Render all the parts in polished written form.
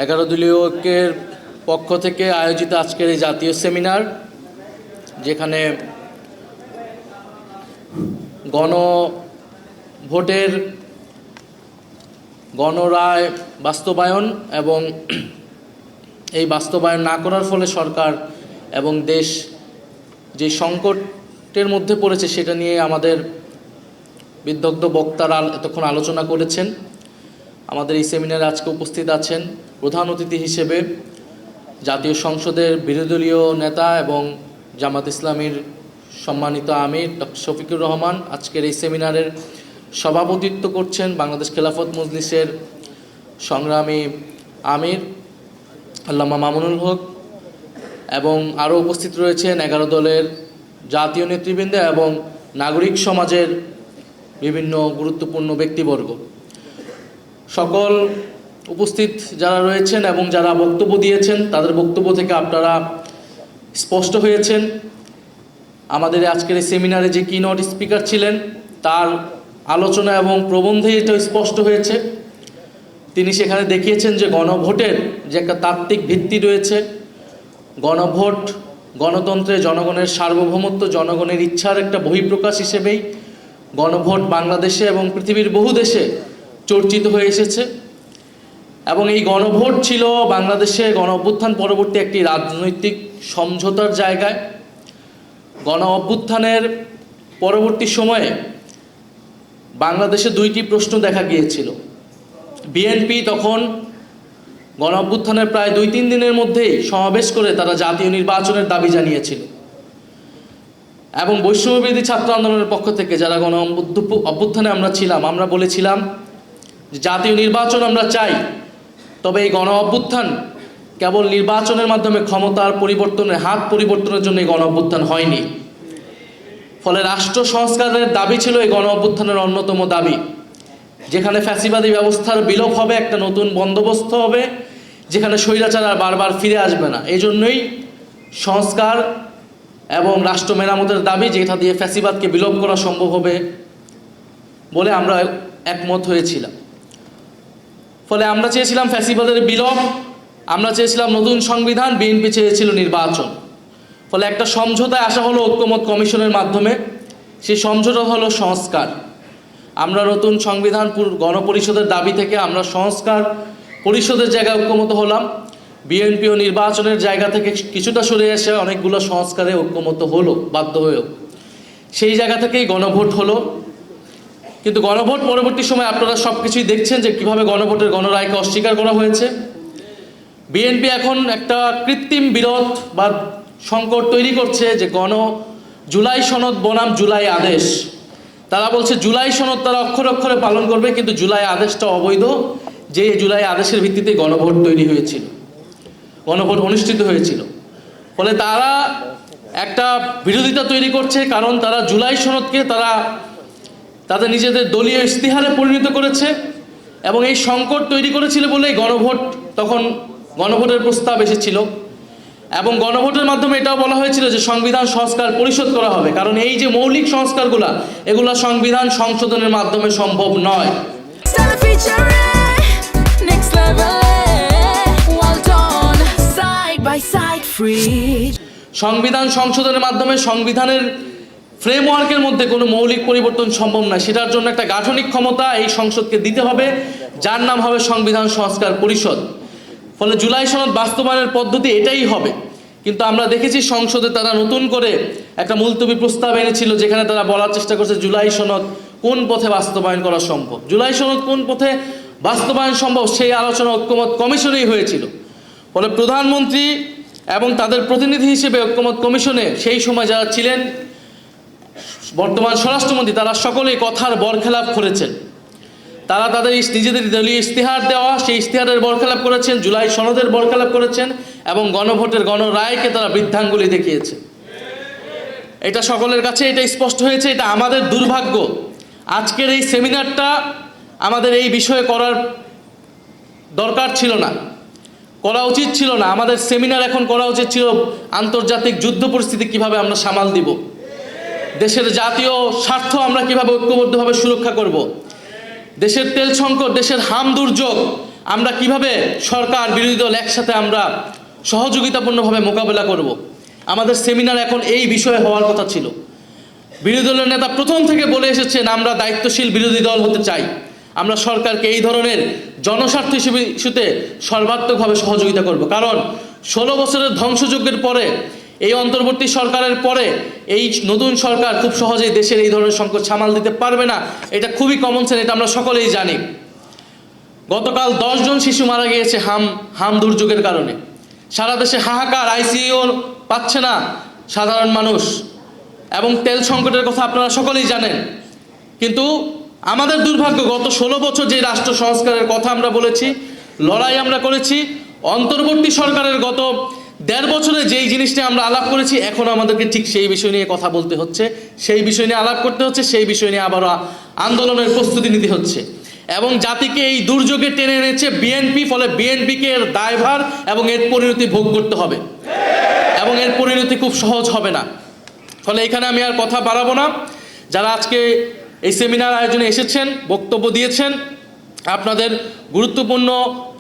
11 দলীয় ঐক্যের পক্ষ থেকে আয়োজিত আজকের এই জাতীয় সেমিনার, যেখানে গণভোটের গণরায় বাস্তবায়ন এবং এই বাস্তবায়ন না করার ফলে সরকার এবং দেশ যে সংকটের মধ্যে পড়েছে সেটা নিয়ে আমাদের বিদগ্ধ বক্তারা এতক্ষণ আলোচনা করেছেন। আমাদের এই সেমিনারে আজকে উপস্থিত আছেন প্রধান অতিথি হিসেবে জাতীয় সংসদের বিরোধী দলীয় নেতা এবং জামাত ইসলামীর সম্মানিত আমির ডক্টর শফিকুর রহমান। আজকের এই সেমিনারের সভাপতিত্ব করছেন বাংলাদেশ খেলাফত মজলিসের সংগ্রামী আমির আল্লামা মামুনুল হক, এবং আরও উপস্থিত রয়েছেন 11 দলের জাতীয় নেতৃবৃন্দ এবং নাগরিক সমাজের বিভিন্ন গুরুত্বপূর্ণ ব্যক্তিবর্গ। সকল উপস্থিত যারা রয়েছেন এবং যারা বক্তব্য দিয়েছেন তাদের বক্তব্য থেকে আপনারা স্পষ্ট হয়েছেন। আমাদের আজকের এই সেমিনারে যে কিনোট স্পিকার ছিলেন তার আলোচনা এবং প্রবন্ধে এটা স্পষ্ট হয়েছে। তিনি সেখানে দেখিয়েছেন যে গণভোটের যে একটা তাত্ত্বিক ভিত্তি রয়েছে, গণভোট গণতন্ত্রে জনগণের সার্বভৌমত্ব, জনগণের ইচ্ছার একটা বহিঃপ্রকাশ হিসেবেই গণভোট বাংলাদেশে এবং পৃথিবীর বহু দেশে চর্চিত হয়ে এসেছে। এবং এই গণভোট ছিল বাংলাদেশে গণ অভ্যুত্থান পরবর্তী একটি রাজনৈতিক সমঝোতার জায়গায়। গণ অভ্যুত্থানের পরবর্তী সময়ে বাংলাদেশে দুইটি প্রশ্ন দেখা গিয়েছিল। বিএনপি তখন গণ অভ্যুত্থানের প্রায় 2-3 দিনের মধ্যেই সমাবেশ করে তারা জাতীয় নির্বাচনের দাবি জানিয়েছিল, এবং বৈষম্যবিরোধী ছাত্র আন্দোলনের পক্ষ থেকে যারা গণ অভ্যুত্থানে আমরা ছিলাম, আমরা বলেছিলাম যে জাতীয় নির্বাচন আমরা চাই, তবে এই গণ অভ্যুত্থান কেবল নির্বাচনের মাধ্যমে ক্ষমতার পরিবর্তনের হাত পরিবর্তনের জন্য এই গণ অভ্যুত্থান হয়নি। ফলে রাষ্ট্র সংস্কারের দাবি ছিল এই গণ অভ্যুত্থানের অন্যতম দাবি, যেখানে ফ্যাসিবাদী ব্যবস্থার বিলোপ হবে, একটা নতুন বন্দোবস্ত হবে, যেখানে স্বৈরাচার আর বারবার ফিরে আসবে না। এই জন্যই সংস্কার এবং রাষ্ট্র মেরামতের দাবি, যেটা দিয়ে ফ্যাসিবাদকে বিলোপ করা সম্ভব হবে বলে আমরা একমত হয়েছিলাম। ফলে আমরা চেয়েছিলাম ফ্যাসিবাদের বিলোপ, আমরা চেয়েছিলাম নতুন সংবিধান, বিএনপি চেয়েছিল নির্বাচন। ফলে একটা সমঝোতায় আসা হলো ঐক্যমত কমিশনের মাধ্যমে। সেই সমঝোতা হলো সংস্কার। আমরা নতুন সংবিধান গণপরিষদের দাবি থেকে আমরা সংস্কার পরিষদের জায়গায় ঐক্যমত হলাম। বিএনপি ও নির্বাচনের জায়গা থেকে কিছুটা সরে এসে অনেকগুলো সংস্কারে ঐক্যমত হলো বাধ্য হয়েও। সেই জায়গা থেকেই গণভোট হলো। কিন্তু গণভোট পরবর্তী সময় আপনারা সব কিছুই দেখছেন যে কীভাবে গণভোটের গণরায়কে অস্বীকার করা হয়েছে। বিএনপি এখন একটা কৃত্রিম বিরোধ বা সংকট তৈরি করছে যে জুলাই সনদ বনাম জুলাই আদেশ। তারা বলছে জুলাই সনদ তারা অক্ষরে অক্ষরে পালন করবে, কিন্তু জুলাই আদেশটা অবৈধ, যে জুলাই আদেশের ভিত্তিতে গণভোট তৈরি হয়েছিল, গণভোট অনুষ্ঠিত হয়েছিল। ফলে তারা একটা বিরোধিতা তৈরি করছে, কারণ তারা জুলাই সনদকে তাদের নিজেদের দলীয় ইশতেহারে পরিণত করেছে, এবং এই সংকট তৈরি করেছিল বলেই গণভোটের প্রস্তাব এসেছিল। এবং গণভোটের মাধ্যমে এটাও বলা হয়েছিল যে সংবিধান সংস্কার পরিশোধ করা হবে, কারণ এই যে মৌলিক সংস্কারগুলা এগুলা সংবিধান সংশোধনের মাধ্যমে সম্ভব নয়। সংবিধান সংশোধনের মাধ্যমে সংবিধানের ফ্রেমওয়ার্কের মধ্যে কোনো মৌলিক পরিবর্তন সম্ভব নয়। সেটার জন্য একটা গাঠনিক ক্ষমতা এই সংসদকে দিতে হবে, যার নাম হবে সংবিধান সংস্কার পরিষদ। ফলে জুলাই সনদ বাস্তবায়নের পদ্ধতি এটাই হবে। কিন্তু আমরা দেখেছি সংসদে তারা নতুন করে একটা মুলতবি প্রস্তাব এনেছিল, যেখানে তারা বলার চেষ্টা করছে জুলাই সনদ কোন পথে বাস্তবায়ন করা সম্ভব, জুলাই সনদ কোন পথে বাস্তবায়ন সম্ভব, সেই আলোচনা ঐক্যমত কমিশনেই হয়েছিল। ফলে প্রধানমন্ত্রী এবং তাদের প্রতিনিধি হিসেবে ঐক্যমত কমিশনে সেই সময় যারা ছিলেন, বর্তমান স্বরাষ্ট্রমন্ত্রী, তারা সকলেই কথার বরখেলাপ করেছেন। তারা তাদের নিজেদের দলীয় ইশতেহার দেওয়া সেই ইশতেহারের বরখেলাপ করেছেন, জুলাই সনদের বরখেলাপ করেছেন, এবং গণভোটের গণরায়কে তারা বৃদ্ধাঙ্গুলি দেখিয়েছে। এটা সকলের কাছে এটা স্পষ্ট হয়েছে। এটা আমাদের দুর্ভাগ্য। আজকের এই সেমিনারটা আমাদের এই বিষয়ে করার দরকার ছিল না, করা উচিত ছিল না। আমাদের সেমিনার এখন করা উচিত ছিল আন্তর্জাতিক যুদ্ধ পরিস্থিতি কিভাবে আমরা সামাল দিব, দেশের জাতীয় স্বার্থ আমরা কিভাবে ঐক্যবদ্ধভাবে সুরক্ষা করব, দেশের তেল সংকট, দেশের হাম দুর্যোগ আমরা কিভাবে সরকার বিরোধী দল একসাথে আমরা সহযোগিতাপূর্ণভাবে মোকাবেলা করব। আমাদের সেমিনার এখন এই বিষয়ে হওয়ার কথা ছিল। বিরোধী দলের নেতা প্রথম থেকে বলে এসেছেন আমরা দায়িত্বশীল বিরোধী দল হতে চাই, আমরা সরকারকে এই ধরনের জনস্বার্থ ইস্যুতে সর্বাত্মকভাবে সহযোগিতা করব। কারণ 16 বছরের ধ্বংসযজ্ঞের পরে এই অন্তর্বর্তী সরকারের পরে এই নতুন সরকার খুব সহজেই দেশের এই ধরনের সংকট সামাল দিতে পারবে না, এটা খুবই কমন সেন্স, এটা আমরা সকলেই জানি। গতকাল 10 জন শিশু মারা গিয়েছে হাম দুর্যোগের কারণে। সারা দেশে হাহাকার, আইসিইউ পাচ্ছে না সাধারণ মানুষ, এবং তেল সংকটের কথা আপনারা সকলেই জানেন। কিন্তু আমাদের দুর্ভাগ্য, গত 16 বছর যে রাষ্ট্র সংস্কারের কথা আমরা বলেছি, লড়াই আমরা করেছি, অন্তর্বর্তী সরকারের গত 1.5 বছরে যেই জিনিসটা আমরা আলাপ করেছি, এখন আমাদেরকে ঠিক সেই বিষয় নিয়ে কথা বলতে হচ্ছে, সেই বিষয় নিয়ে আলাপ করতে হচ্ছে, সেই বিষয় নিয়ে আবারও আন্দোলনের প্রস্তুতি নিতে হচ্ছে। এবং জাতিকে এই দুর্যোগে টেনে এনেছে বিএনপি, ফলে বিএনপিকে এর দায়ভার এবং এর পরিণতি ভোগ করতে হবে, এবং এর পরিণতি খুব সহজ হবে না। ফলে এখানে আমি আর কথা বাড়াবো না। যারা আজকে এই সেমিনার আয়োজনে এসেছেন, বক্তব্য দিয়েছেন, আপনাদের গুরুত্বপূর্ণ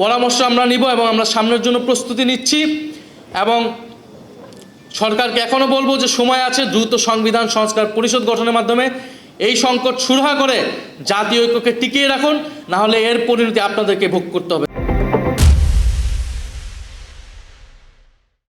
পরামর্শ আমরা নিব এবং আমরা সামনের জন্য প্রস্তুতি নিচ্ছি। এবং সরকারকে এখনও বলবো যে সময় আছে, দ্রুত সংবিধান সংস্কার পরিষদ গঠনের মাধ্যমে এই সংকট সুরাহা করে জাতীয় ঐক্যকে টিকিয়ে রাখুন, না হলে এর পরিণতি আপনাদেরকে ভোগ করতে হবে।